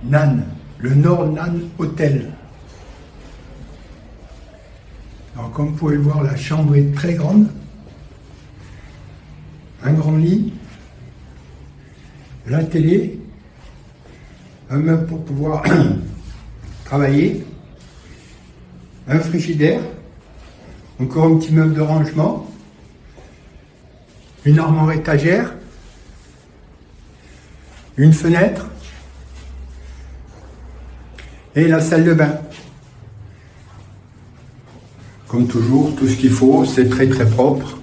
Nan, le Nord Nan Hotel. Alors comme vous pouvez le voir, la chambre est très grande. Un grand lit, la télé, un meuble pour pouvoir travailler, un frigidaire, encore un petit meuble de rangement, une armoire étagère, une fenêtre et la salle de bain. Comme toujours, tout ce qu'il faut, c'est très très propre.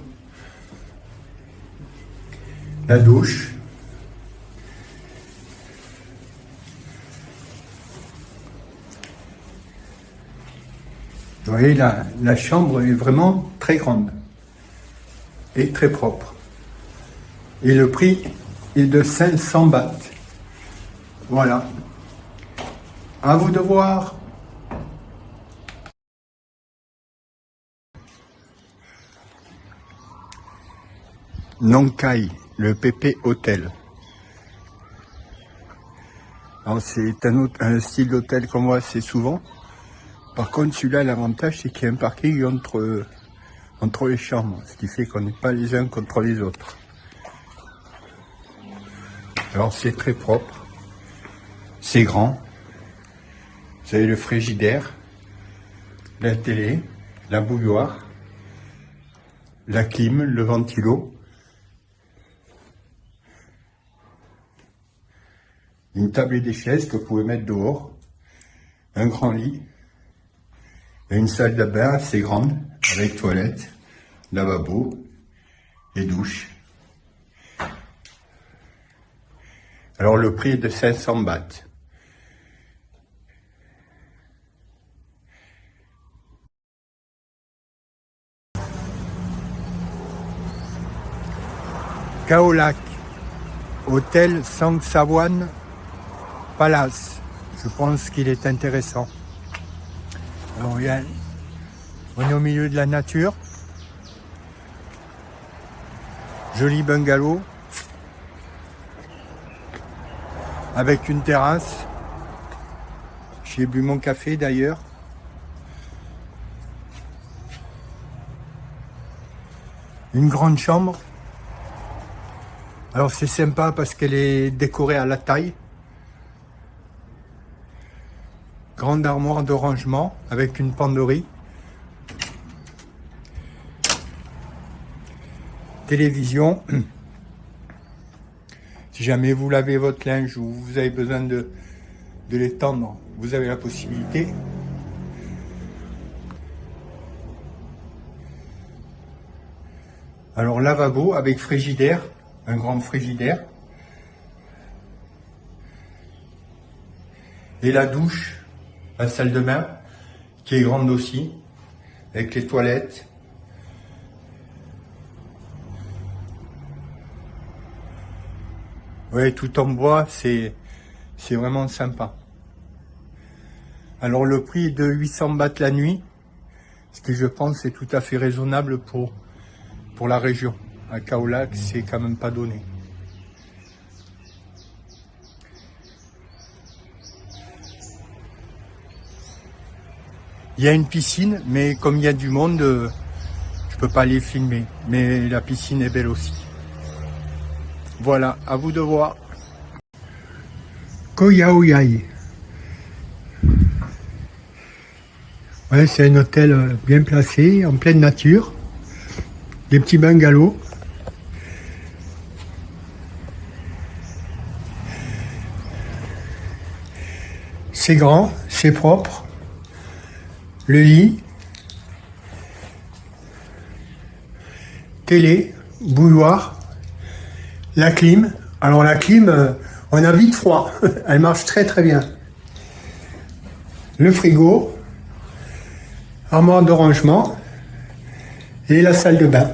La douche. Vous voyez, la chambre est vraiment très grande et très propre. Et le prix est de 500 bahts. Voilà. À vous de voir. Nong Khai, le PP Hotel. Alors c'est un style d'hôtel qu'on voit assez souvent. Par contre, celui-là, l'avantage, c'est qu'il y a un parking entre les chambres, ce qui fait qu'on n'est pas les uns contre les autres. Alors c'est très propre, c'est grand. Vous avez le frigidaire, la télé, la bouilloire, la clim, le ventilo, une table et des chaises que vous pouvez mettre dehors, un grand lit, et une salle de bain assez grande, avec toilette, lavabo et douche. Alors le prix est de 500 bahts. Khao Lak, hôtel Sangsawan Palace. Je pense qu'il est intéressant. Alors, on est au milieu de la nature. Joli bungalow. Avec une terrasse. J'ai bu mon café d'ailleurs. Une grande chambre. Alors c'est sympa parce qu'elle est décorée à la taille. Grande armoire de rangement avec une penderie. Télévision. Si jamais vous lavez votre linge ou vous avez besoin de l'étendre, vous avez la possibilité. Alors lavabo avec frigidaire, un grand frigidaire. Et la douche, la salle de bain, qui est grande aussi, avec les toilettes. Oui, tout en bois, c'est vraiment sympa. Alors le prix est de 800 bahts la nuit, ce qui je pense est tout à fait raisonnable pour la région. À Khao Lak, c'est quand même pas donné. Il y a une piscine, mais comme il y a du monde, je peux pas les filmer. Mais la piscine est belle aussi. Voilà, à vous de voir. Koh Yao Yai. Ouais, c'est un hôtel bien placé, en pleine nature. Des petits bungalows. C'est grand, c'est propre. Le lit. Télé, bouilloire. La clim. Alors la clim, on a vite froid. Elle marche très très bien. Le frigo. Armoire de rangement. Et la salle de bain.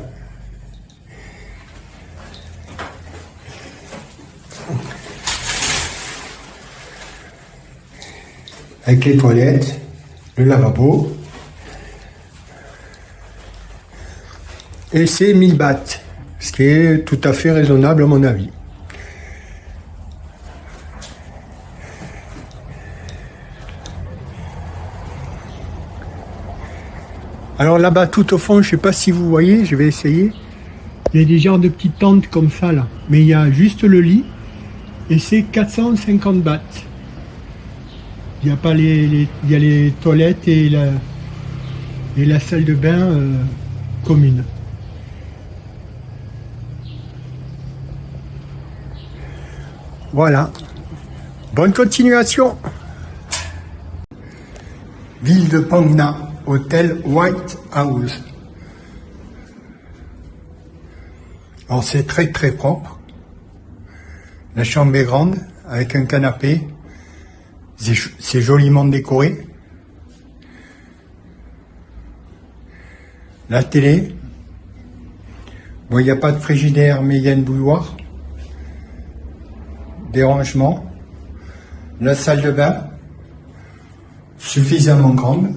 Avec les toilettes, le lavabo. Et c'est 1000 bahts, ce qui est tout à fait raisonnable à mon avis. Alors là-bas, tout au fond, je ne sais pas si vous voyez, je vais essayer. Il y a des genres de petites tentes comme ça, là. Mais il y a juste le lit. Et c'est 450 bahts. Il n'y a pas il y a les toilettes et la salle de bain commune. Voilà. Bonne continuation. Ville de Phang Nga, hôtel White House. Alors c'est très très propre. La chambre est grande avec un canapé. C'est joliment décoré. La télé. Bon, il n'y a pas de frigidaire, mais il y a une bouilloire. Des rangements. La salle de bain. Suffisamment grande.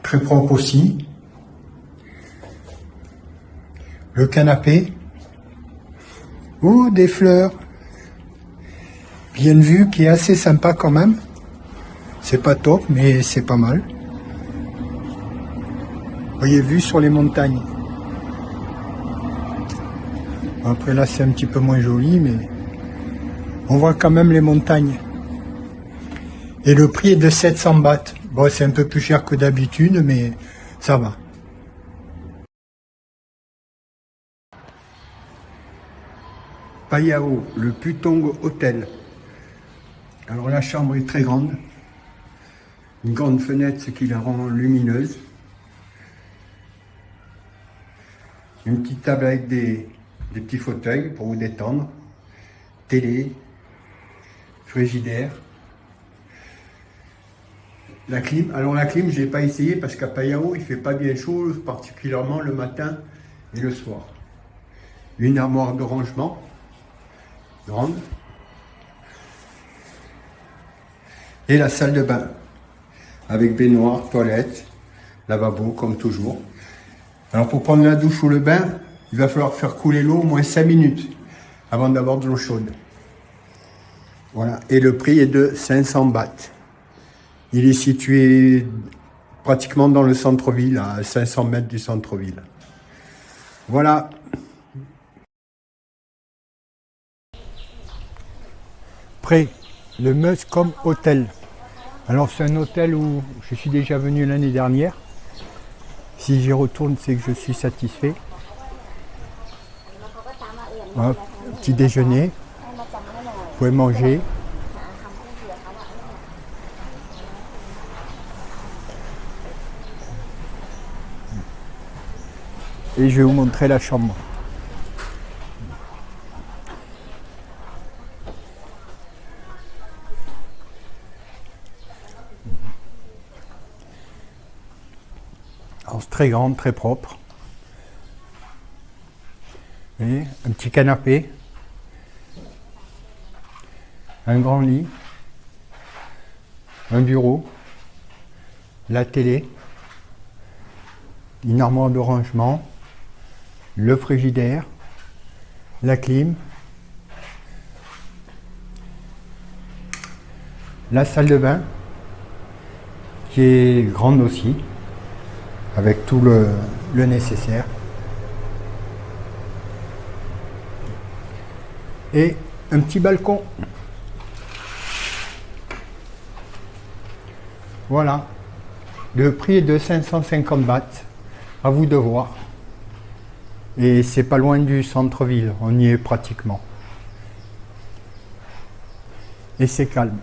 Très propre aussi. Le canapé. Oh, des fleurs. Bien une vue qui est assez sympa quand même. C'est pas top, mais c'est pas mal. Vous voyez, vue sur les montagnes. Après là, c'est un petit peu moins joli, mais on voit quand même les montagnes. Et le prix est de 700 bahts. Bon, c'est un peu plus cher que d'habitude, mais ça va. Phayao, le Putong Hotel. Alors la chambre est très grande. Une grande fenêtre, ce qui la rend lumineuse. Une petite table avec des petits fauteuils pour vous détendre. Télé, frigidaire. La clim, alors la clim, je n'ai pas essayé parce qu'à Phayao, il ne fait pas bien chaud, particulièrement le matin et le soir. Une armoire de rangement, grande. Et la salle de bain, avec baignoire, toilette, lavabo, comme toujours. Alors pour prendre la douche ou le bain, il va falloir faire couler l'eau au moins 5 minutes avant d'avoir de l'eau chaude. Voilà, et le prix est de 500 bahts. Il est situé pratiquement dans le centre-ville, à 500 mètres du centre-ville. Voilà. Près, le Muscom Hotel. Alors c'est un hôtel où je suis déjà venu l'année dernière. Si j'y retourne, c'est que je suis satisfait. Voilà, petit déjeuner. Vous pouvez manger. Et je vais vous montrer la chambre. Alors c'est très grande, très propre. Et un petit canapé. Un grand lit. Un bureau. La télé. Une armoire de rangement. Le frigidaire, la clim, la salle de bain qui est grande aussi, avec tout le nécessaire, et un petit balcon. Voilà, le prix est de 550 bahts, à vous de voir. Et c'est pas loin du centre-ville, on y est pratiquement. Et c'est calme.